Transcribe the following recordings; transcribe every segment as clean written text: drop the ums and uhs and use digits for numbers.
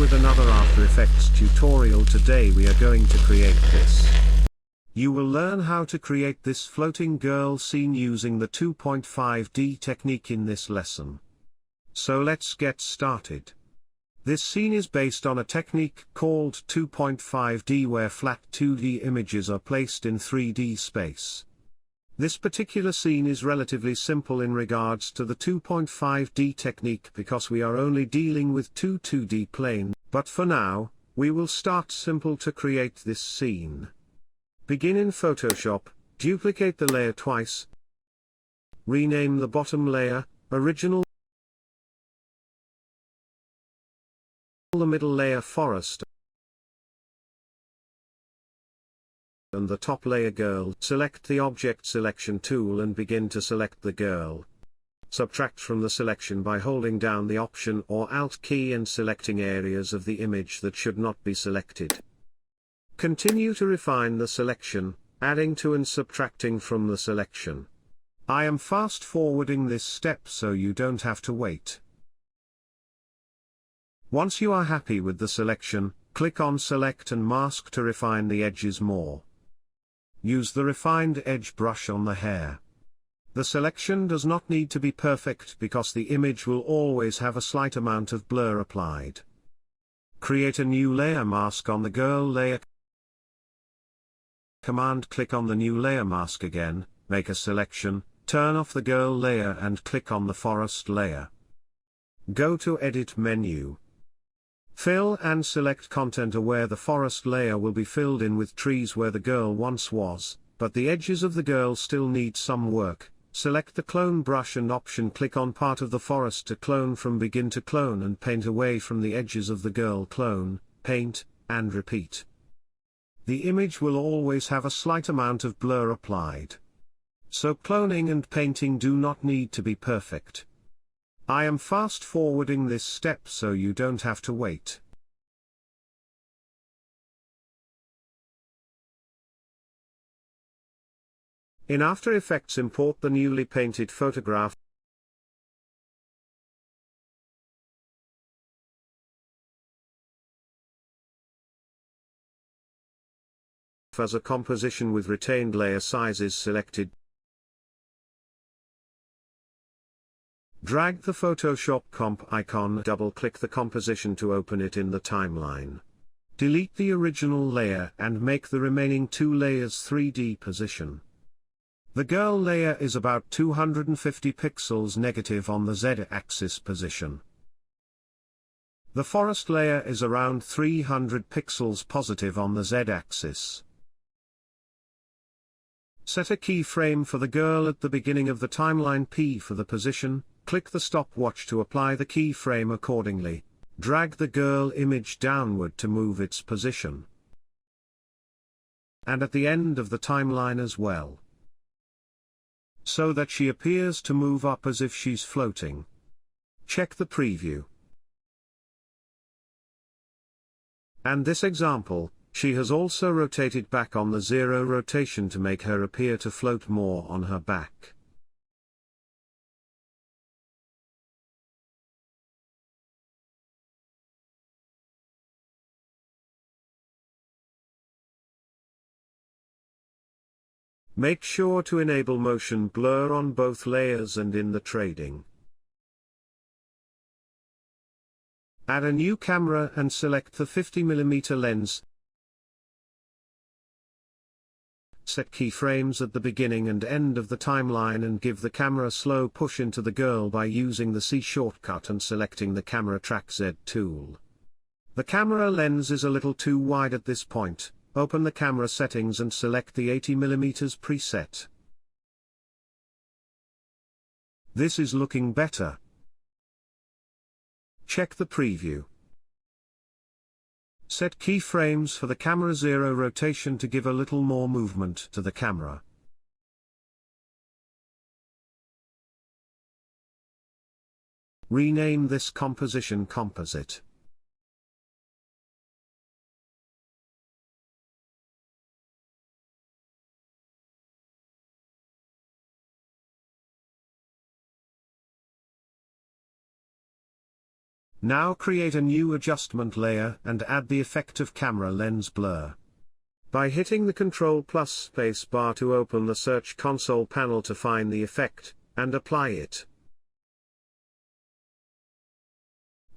with another After Effects tutorial. Today we are going to create this. You will learn how to create this floating girl scene using the 2.5D technique in this lesson. So let's get started. This scene is based on a technique called 2.5D where flat 2D images are placed in 3D space. This particular scene is relatively simple in regards to the 2.5D technique because we are only dealing with two 2D planes, but for now, we will start simple to create this scene. Begin in Photoshop, duplicate the layer twice, rename the bottom layer, Original, the middle layer Forest, and the top layer Girl. Select the Object Selection tool and begin to select the girl. Subtract from the selection by holding down the Option or Alt key and selecting areas of the image that should not be selected. Continue to refine the selection, adding to and subtracting from the selection. I am fast forwarding this step so you don't have to wait. Once you are happy with the selection, click on Select and Mask to refine the edges more. Use the refined edge brush on the hair. The selection does not need to be perfect because the image will always have a slight amount of blur applied. Create a new layer mask on the girl layer. Click on the new layer mask again, make a selection, turn off the girl layer and click on the forest layer. Go to Edit menu. Fill and select content where the forest layer will be filled in with trees where the girl once was, but the edges of the girl still need some work. Select the clone brush and option click on part of the forest to clone from begin to clone and paint away from the edges of the girl. Clone, paint, and repeat. The image will always have a slight amount of blur applied. So cloning and painting do not need to be perfect. I am fast forwarding this step so you don't have to wait. In After Effects, import the newly painted photograph as a composition with retained layer sizes selected. Drag the Photoshop comp icon, double-click the composition to open it in the timeline. Delete the original layer and make the remaining two layers 3D position. The girl layer is about 250 pixels negative on the Z-axis position. The forest layer is around 300 pixels positive on the Z-axis. Set a keyframe for the girl at the beginning of the timeline P for the position. Click the stopwatch to apply the keyframe accordingly. Drag the girl image downward to move its position. And at the end of the timeline as well. So that she appears to move up as if she's floating. Check the preview. And this example, she has also rotated back on the 0 rotation to make her appear to float more on her back. Make sure to enable motion blur on both layers and in the trading. Add a new camera and select the 50mm lens. Set keyframes at the beginning and end of the timeline and give the camera a slow push into the girl by using the C shortcut and selecting the camera track Z tool. The camera lens is a little too wide at this point. Open the camera settings and select the 80mm preset. This is looking better. Check the preview. Set keyframes for the camera 0 rotation to give a little more movement to the camera. Rename this composition Composite. Now create a new adjustment layer and add the effect of camera lens blur. By hitting the Ctrl+ space bar to open the Search Console panel to find the effect, and apply it.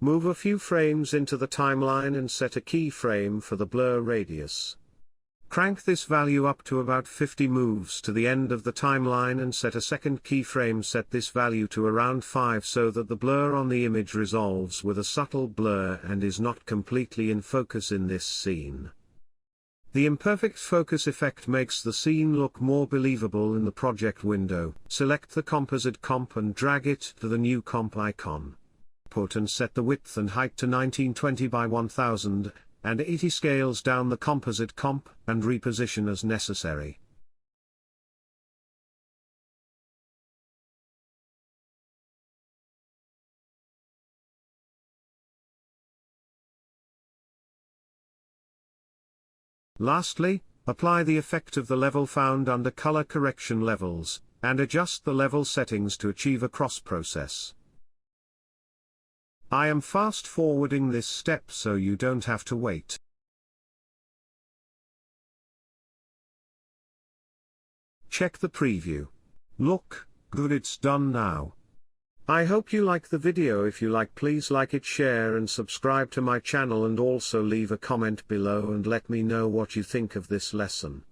Move a few frames into the timeline and set a keyframe for the blur radius. Crank this value up to about 50 moves to the end of the timeline and set a second keyframe. Set this value to around 5 so that the blur on the image resolves with a subtle blur and is not completely in focus in this scene. The imperfect focus effect makes the scene look more believable in the project window. Select the composite comp and drag it to the new comp icon. Put and set the width and height to 1920 by 1000, and 80 scales down the composite comp, and reposition as necessary. Lastly, apply the effect of the level found under Color Correction Levels, and adjust the level settings to achieve a cross process. I am fast forwarding this step so you don't have to wait. Check the preview. Look, good, it's done now. I hope you like the video. If you like, please like it, share and subscribe to my channel, and also leave a comment below and let me know what you think of this lesson.